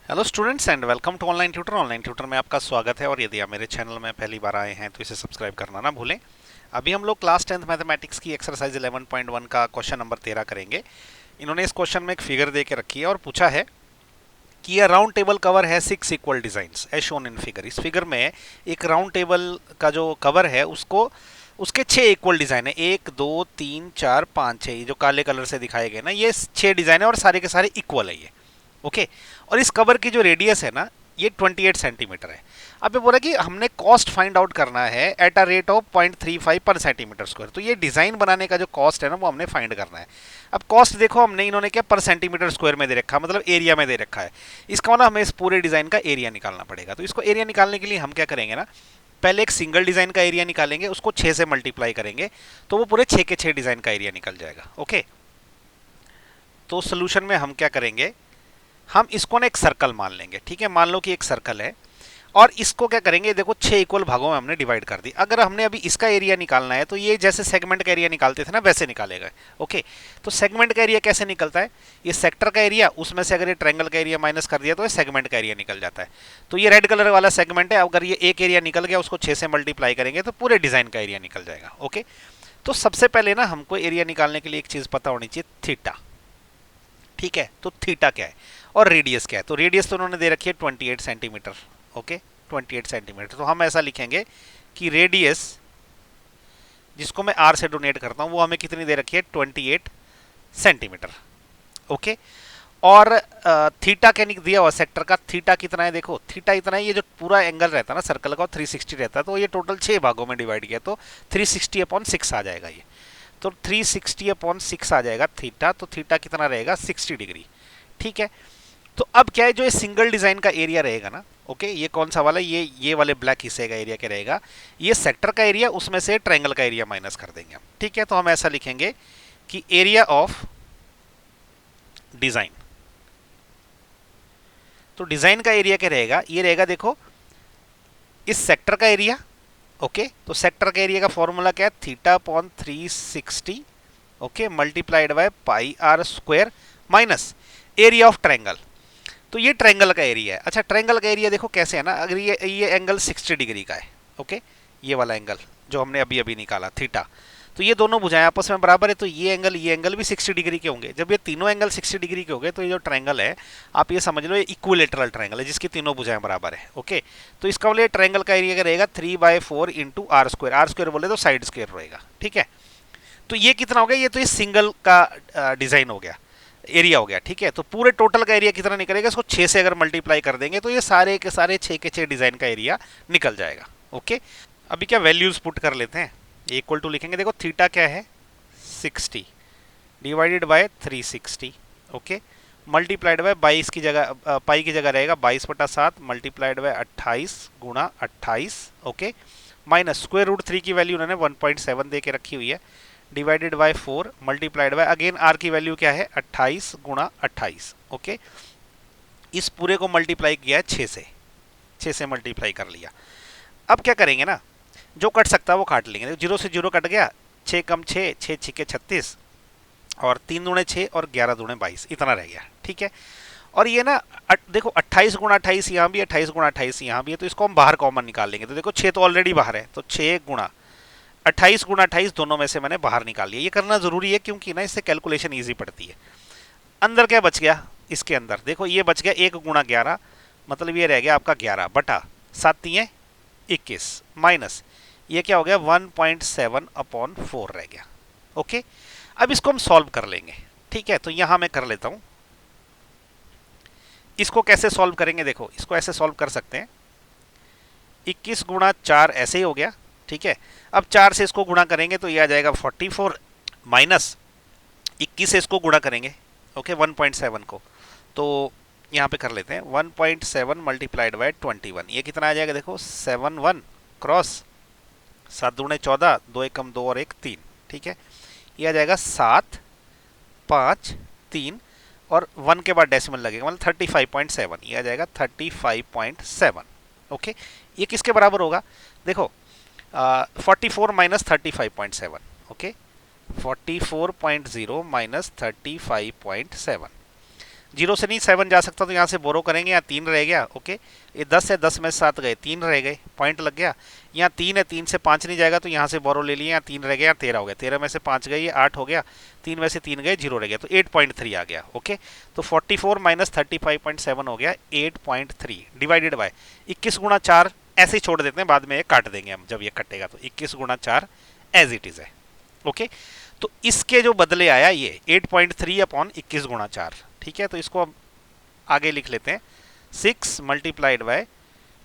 Hello students and welcome to online tutor. Online tutor में आपका स्वागत है और यदि आप मेरे चैनल में पहली बार आए हैं तो इसे सब्सक्राइब करना ना भूलें। अभी हम लोग क्लास 10th मैथमेटिक्स की एक्सरसाइज 11.1 का क्वेश्चन नंबर 13 करेंगे। इन्होंने इस क्वेश्चन में एक फिगर दे के रखी है और पूछा है कि यह राउंड टेबल कवर है 6 equal designs as shown in figure. इस फिगर में एक राउंड टेबल का जो कवर है उसको उसके 6 इक्वल डिजाइन है, 1 2 3 4 5 6, ये जो काले कलर से दिखाए गए ना ये 6 डिजाइन है और सारे के सारे इक्वल है ये। ओके। और इस कवर की जो रेडियस है ना ये 28 सेंटीमीटर है। अब ये बोला कि हमने कॉस्ट फाइंड आउट करना है एट अ रेट ऑफ 0.35 पर सेंटीमीटर स्क्वायर। तो ये डिजाइन बनाने का जो कॉस्ट है ना वो हमने फाइंड करना है। अब कॉस्ट देखो हमने इन्होंने क्या पर सेंटीमीटर स्क्वायर में दे रखा है, मतलब एरिया में दे रखा है। इसका मतलब हमें इस पूरे डिजाइन का एरिया निकालना पड़ेगा। तो इसको एरिया निकालने के लिए हम क्या करेंगे ना, पहले एक सिंगल डिजाइन का एरिया निकालेंगे, उसको 6 से मल्टीप्लाई करेंगे तो वो पूरे 6 के 6 डिजाइन का एरिया निकल जाएगा। ओके। तो सोल्यूशन में हम क्या करेंगे, हम इसको ना एक सर्कल मान लेंगे। ठीक है, मान लो कि एक सर्कल है और इसको क्या करेंगे, देखो 6 इक्वल भागों में हमने डिवाइड कर दी। अगर हमने अभी इसका एरिया निकालना है तो ये जैसे सेगमेंट का एरिया निकालते थे ना वैसे निकालेगा। ओके। तो सेगमेंट का एरिया कैसे निकलता है, ये सेक्टर का एरिया, उसमें से अगर ये ट्रायंगल का एरिया माइनस कर दिया तो ये सेगमेंट का एरिया निकल जाता है। तो ये रेड कलर वाला सेगमेंट है, अगर ये एक एरिया निकल गया उसको 6 से मल्टीप्लाई करेंगे तो पूरे डिजाइन का एरिया निकल जाएगा। ओके। तो सबसे पहले ना हमको एरिया निकालने के लिए एक चीज पता होनी चाहिए, थीटा। ठीक है, तो थीटा क्या है और रेडियस क्या है। तो रेडियस तो उन्होंने दे रखी है 28 सेंटीमीटर। Okay, 28 centimetre. तो हम ऐसा लिखेंगे कि रेडियस, जिसको मैं आर से डोनेट करता हूं, वो हमें कितनी दे रखी है, 28 सेंटीमीटर। ओके। और थीटा क्या दिया हुआ सेक्टर का, थीटा कितना है, देखो थीटा इतना है, ये जो पूरा एंगल रहता है ना सर्कल का 360 रहता है, तो ये टोटल 6 भागों में डिवाइड किया तो 360/6 आ जाएगा ये। तो 360/6 आ जाएगा थीटा। तो थीटा कितना रहेगा, 60 डिग्री। ठीक है। तो अब क्या है, जो ये सिंगल डिजाइन का एरिया रहेगा ना, ओके, ये कौन सा वाला, ये वाले ब्लैक हिस्से का एरिया क्या रहेगा, ये सेक्टर का एरिया, उसमें से ट्रायंगल का एरिया माइनस कर देंगे हम। ठीक है। तो हम ऐसा लिखेंगे कि एरिया ऑफ डिजाइन, तो डिजाइन का एरिया क्या रहेगा, ये रहेगा देखो इस सेक्टर का एरिया। ओके। तो सेक्टर का एरिया का फॉर्मूला क्या है, theta upon 360, okay, multiplied by pi r square minus area of triangle. तो ये ट्रायंगल का एरिया है। अच्छा, ट्रायंगल का एरिया देखो कैसे है ना, अगर ये एंगल 60 डिग्री का है, ओके, ये वाला एंगल जो हमने अभी अभी निकाला थीटा, तो ये दोनों भुजाएं आपस में बराबर है, तो ये एंगल भी 60 डिग्री के होंगे। जब ये तीनों एंगल 60 डिग्री के होंगे तो ये जो ट्रायंगल है, आप ये समझ लो ये इक्विलेटरल ट्रायंगल है जिसकी तीनों भुजाएं बराबर है। ओके। तो इसका मतलब ट्रायंगल का एरिया रहेगा 3/4 into r square. R square बोले तो साइड स्क्वायर रहेगा। ठीक है। तो ये कितना हो गया, ये तो ये सिंगल का डिजाइन हो गया, एरिया हो गया। ठीक है। तो पूरे टोटल का एरिया कितना निकलेगा, इसको 6 से अगर मल्टीप्लाई कर देंगे तो ये सारे के सारे 6 के 6 डिजाइन का एरिया निकल जाएगा। ओके। अभी क्या वैल्यूज पुट कर लेते हैं, इक्वल टू लिखेंगे, देखो थीटा क्या है 60 divided by 360, okay, multiplied bye 22 की जगह पाई की जगह रहेगा 22/7 मल्टीप्लाइड बाय 28 गुणा 28, ओके, माइनस स्क्वायर रूट 3 की वैल्यू उन्होंने 1.7 दे के रखी हुई है, divided by 4 multiplied by again r की वैल्यू क्या है 28 गुणा 28। ओके। इस पूरे को मल्टीप्लाई किया है 6 से मल्टीप्लाई कर लिया। अब क्या करेंगे ना, जो कट सकता है वो काट लेंगे। 0 से 0 कट गया, 6 कम 6, 6 6 36, और 3 दूणे 6 और 11 दूणे 22, इतना रह गया। ठीक है। और ये ना देखो 28 गुणा 28 यहाँ भी है, 28 गुणा 28 यहाँ भी है, तो इसको हम बाहर कॉमन निकाल लेंगे। तो देखो 6 तो ऑलरेडी बाहर है, तो 6 गुणा 28 गुणा 28 दोनों में से मैंने बाहर निकाल लिया। ये करना जरूरी है क्योंकि ना इससे कैलकुलेशन ईजी पड़ती है। अंदर क्या बच गया, इसके अंदर देखो ये बच गया 1 गुणा 11, मतलब ये रह गया आपका 11 बटा 7 21, माइनस ये क्या हो गया 1.7/4 रह गया। ओके। अब इसको हम सॉल्व कर लेंगे। ठीक है। तो यहां मैं कर लेता हूं, इसको कैसे सॉल्व करेंगे, देखो इसको ऐसे सॉल्व कर सकते हैं, 21 गुणा 4 ऐसे ही हो गया। ठीक है। अब 4 से इसको गुणा करेंगे तो ये आ जाएगा 44, माइनस 21 से इसको गुणा करेंगे, ओके, 1.7 को, तो यहाँ पे कर लेते हैं 1.7 मल्टीप्लाइड बाय 21, ये कितना आ जाएगा, देखो 71 क्रॉस 7 दूणे 14, 2 एकम 2 और 1 3। ठीक है। ये आ जाएगा 7 5 3 और 1 के बाद डेसिमल लगेगा, मतलब 35.7, ये आ जाएगा 35.7। ओके। ये किसके बराबर होगा, देखो 44 माइनस 35.7, ओके, 44.0 माइनस 35.7, जीरो से नहीं 7 जा सकता, तो यहाँ से बोरो करेंगे, यहाँ 3 रह गया। ओके, ये 10 है, 10 में से 7 गए, 3 रह गए, पॉइंट लग गया। यहाँ 3 है, 3 से 5 नहीं जाएगा, तो यहाँ से बोरो ले लिया, यहाँ 3 रह गया, यहाँ 13 हो गया, 13 में से 5 गए, ये 8 हो गया, 3 में से 3 गए, 0 रह गया, तो 8.3 आ गया। ओके, तो 44 माइनस 35.7 हो गया 8.3 डिवाइडेड बाय 21 गुणा 4, ऐसे ही छोड़ देते हैं, बाद में ये काट देंगे हम जब ये कटेगा, तो 21 गुणा 4 एज इट इज है। ओके, तो इसके जो बदले आया ये 8.3 अपॉन 21 गुणा 4। ठीक है, तो इसको अब आगे लिख लेते हैं, 6 multiplied by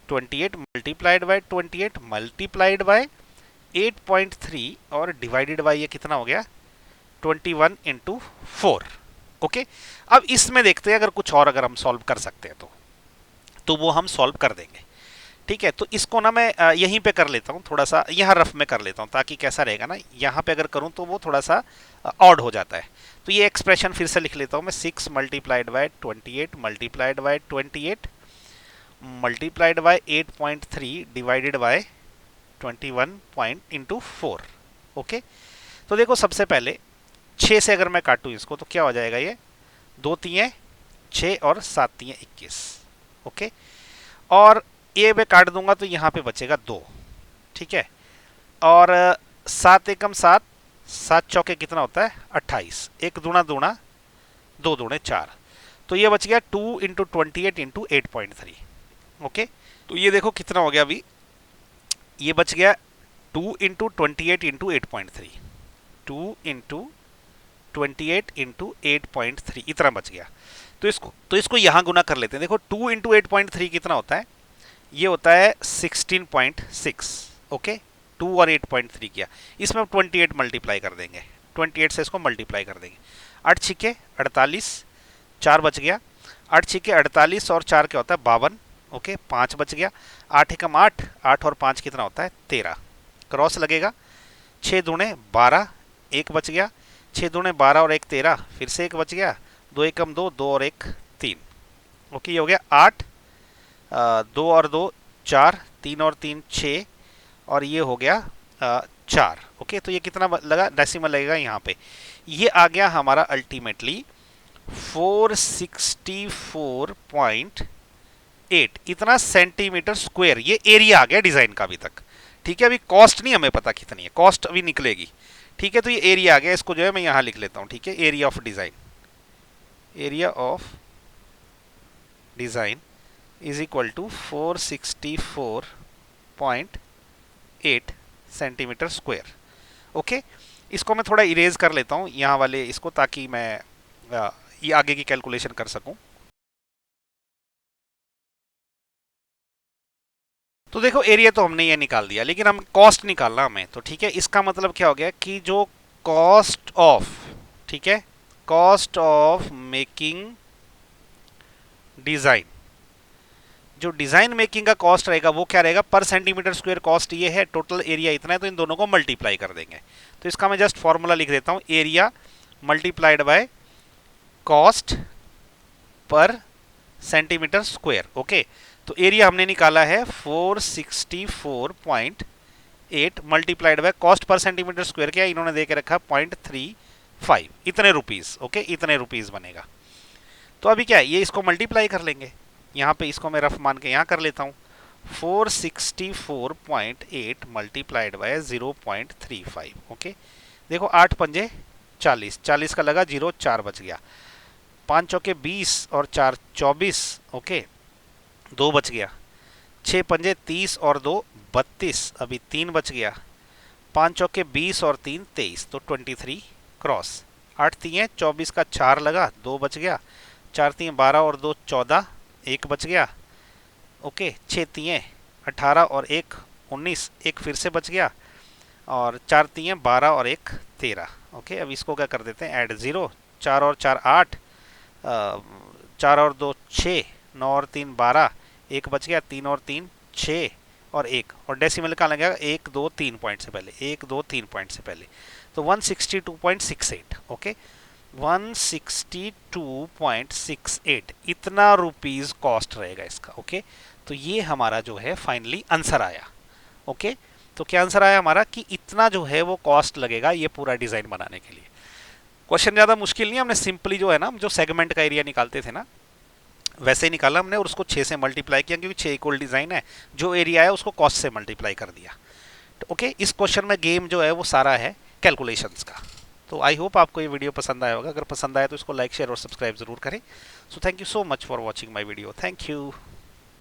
28 multiplied by 28 multiplied by 8.3 और डिवाइडेड बाय ये कितना हो गया 21 इंटू 4। ओके, अब इसमें देखते हैं अगर कुछ और अगर हम सॉल्व कर सकते हैं तो वो हम सॉल्व कर देंगे। ठीक है, तो इसको ना मैं यहीं पे कर लेता हूँ, थोड़ा सा यहाँ रफ में कर लेता हूँ, ताकि कैसा रहेगा ना, यहाँ पे अगर करूँ तो वो थोड़ा सा ऑड हो जाता है। तो ये एक्सप्रेशन फिर से लिख लेता हूँ मैं, 6 multiplied by 28 multiplied by 28 multiplied by 8.3 divided by 21 point into 4। Okay, तो देखो सबसे पहले 6 से अगर मैं काटूँ इसको तो क्या हो जाएगा, ये 2 3 6 और 7 3 21। ओके, और ये मैं काट दूंगा तो यहाँ पे बचेगा 2। ठीक है, और 7 एकम 7, 7 चौके कितना होता है 28, 1 दूना दूना 2 दूने 4, तो ये बच गया 2 इंटू 28 इंटू 8.3। ओके, तो ये देखो कितना हो गया अभी, ये बच गया 2 इंटू 28 इंटू 8.3, 2 इंटू 28 इंटू 8.3 इतना बच गया। तो इसको यहाँ गुना कर लेते हैं। देखो 2 इंटू 8.3 कितना होता है, ये होता है 16.6। ओके, 2 और 8.3 किया, इसमें हम 28 मल्टीप्लाई कर देंगे, 28 से इसको मल्टीप्लाई कर देंगे, 8 छिके 48, 4 बच गया, 8 छिके 48 और 4 क्या होता है 52। ओके, 5 बच गया, 8 एकम 8, 8 और 5 कितना होता है 13, क्रॉस लगेगा, 6 दूने 12, 1 बच गया, 6 दूने 12 और 1 13, फिर से 1 बच गया, 2 एकम 2, 2 और 1 3। ओके, ये हो गया 8, 2 और 2 4, 3 और 3 6, और ये हो गया 4। ओके, तो ये कितना लगा, डेसिमल लगेगा यहाँ पे, ये आ गया हमारा अल्टीमेटली 464.8 इतना सेंटीमीटर स्क्वायर, ये एरिया आ गया डिजाइन का अभी तक। ठीक है, अभी कॉस्ट नहीं हमें पता कितनी है, कॉस्ट अभी निकलेगी। ठीक है, तो ये एरिया आ गया, इसको जो है मैं यहाँ लिख लेता हूँ। ठीक है, area of design, area of design is equal to 464.8 centimetre square. Okay, इसको मैं थोड़ा इरेज कर लेता हूँ यहाँ वाले इसको, ताकि मैं ये आगे की कैलकुलेशन कर सकूं। तो देखो एरिया तो हमने ये निकाल दिया, लेकिन हम कॉस्ट निकालना हमें, तो ठीक है, इसका मतलब क्या हो गया कि जो कॉस्ट ऑफ, ठीक है, कॉस्ट ऑफ मेकिंग डिजाइन, जो डिजाइन मेकिंग का कॉस्ट रहेगा वो क्या रहेगा, पर सेंटीमीटर स्क्वायर कॉस्ट ये है, टोटल एरिया इतना है, तो इन दोनों को मल्टीप्लाई कर देंगे। तो इसका मैं जस्ट फॉर्मूला लिख देता हूं, area multiplied by cost per centimetre square. Okay, तो एरिया हमने निकाला है 464.8 multiplied by cost per centimetre square, क्या इन्होंने दे के रखा 0.35, इतने रुपीज। ओके, इतने रुपीज बनेगा। तो अभी क्या है, ये इसको मल्टीप्लाई कर लेंगे, यहाँ पे इसको मैं रफ मान के यहाँ कर लेता हूँ, 464.8 मल्टीप्लाइड बाय 0.35। ओके, देखो 8 पंजे 40, 40 का लगा 0, 4 बच गया, 5 चौके 20 और 4 24। ओके, 2 बच गया, 6 पंजे 30 और 2 32, अभी 3 बच गया, 5 चौके 20 और 3 23, तो 23 क्रॉस, 8 3 24 का 4 लगा, 2 बच गया, 4 3 12 और 2 14, 1 बच गया। ओके, 6 3 18 और 1 19, 1 फिर से बच गया, और 4 3 12 और 1 13। ओके, अब इसको क्या कर देते हैं ऐड 0, 4 और 4 8, 4 और 2 6, 9 और 3 12, 1 बच गया, 3 और 3 6 और 1, और डेसिमल कहाँ लगेगा 1 2 3 पॉइंट से पहले, 1 2 3 पॉइंट से पहले, तो 162.68। ओके, 162.68 इतना रुपीज कॉस्ट रहेगा इसका। ओके, तो ये हमारा जो है फाइनली आंसर आया। ओके, तो क्या आंसर आया हमारा कि इतना जो है वो कॉस्ट लगेगा ये पूरा डिजाइन बनाने के लिए। क्वेश्चन ज़्यादा मुश्किल नहीं है, हमने सिंपली जो है ना, जो सेगमेंट का एरिया निकालते थे ना वैसे ही निकाला हमने, और उसको 6 से मल्टीप्लाई किया क्योंकि 6 इक्वल डिज़ाइन है, जो एरिया है उसको कॉस्ट से मल्टीप्लाई कर दिया। तो ओके, इस क्वेश्चन में गेम जो है वो सारा है कैलकुलेशंस का। तो आई होप आपको ये वीडियो पसंद आया होगा। अगर पसंद आया तो इसको लाइक शेयर और सब्सक्राइब जरूर करें। So thank you so much for watching my video. Thank you.